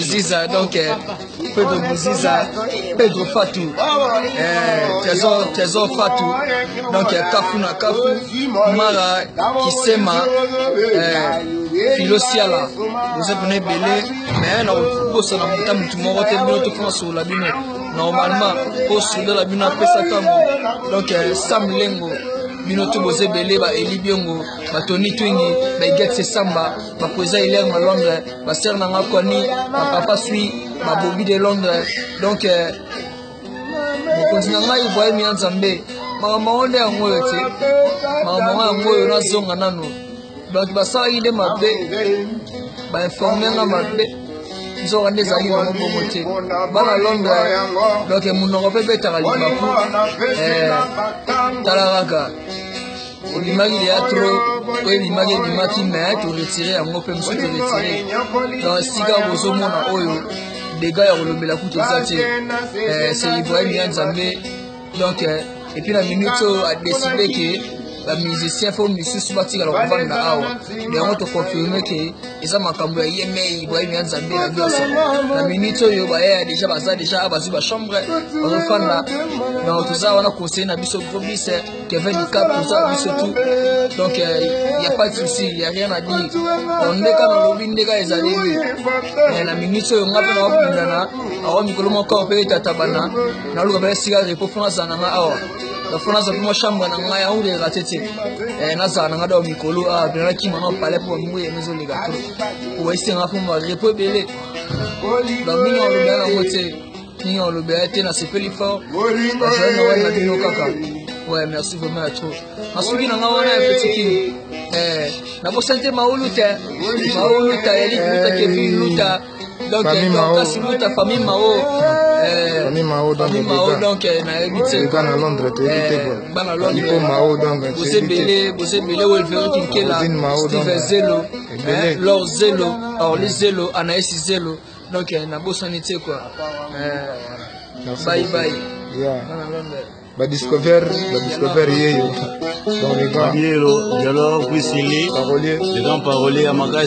Bouziza, donc Pedro Bouziza, Pedro Fatou, Trésor Fatou, donc Kafuna Kafu, Mara Kisema, Philosiala, vous êtes venu belé, mais on pose dans le temps, tout le monde est venu sur la bino. Normalement, pour souder la bino après ça, donc Sam Lengo. Binoto boze belé ba Eli Biongo ba Tony Twingi ba Getze Samba ba Poza Hilaire na Londres ba Ser Nanga Kwani ba Papa Sui ba Bobby de Londres donc continue ngai voye mi Nzambe mama onde yango yote mama yango yo na zonga nano donc ba sa ide mabe ba informer nga mabe nzoka ndezali na mbongo te bana Londres donc munoko pe betaka limaku talaraka l'image de trop et l'image du matin mais tu retirer à mon père monsieur retirer dans siga bozomona oyo des gars ya kolobela kuto zati c'est Ibrahim Nzambe donc et puis la minute a décidé que la musicien faut misusu batika la kovanda awa mais on te confirmer que eza makambo ya yeme Ibrahim Nzambe la biso la minute oyo ba ya déjà baza déjà abazu ba chambre on fanda donc tout ça on a conseillé na biso gros bis Kevin Cap tout ça biso tout donc il y a pas de souci il y a rien à dire on est quand on lobby ndeka ezali mais la minute oyo ngape na opindana awa mikolo moko pe tatabana na luka ba siga repo fona zananga awa la fona za kuma chambre na ngaya ou de ratete na za na ngada mikolo a bien ki mama parler pour moi et nous les gars ou essayer na fona repo belé donc ni on le bien na moté ni on le bien té na c'est plus fort parce que na ouais na bino kaka ouais merci vraiment à trop ensuite na ngona petit ki na bo santé mauluta yali luta Kevin luta donc ta famille Mao famille Mao donc na évité dans Londres bana Londres Mao donc vous belé Wolverine Kinkela Steve Zelo Lord Zelo Orly Zelo Anaïs Zelo donc na bossanité quoi bye bye bana Londres ba discover yeyo donc les gars dialogue Wisili les grands paroliers à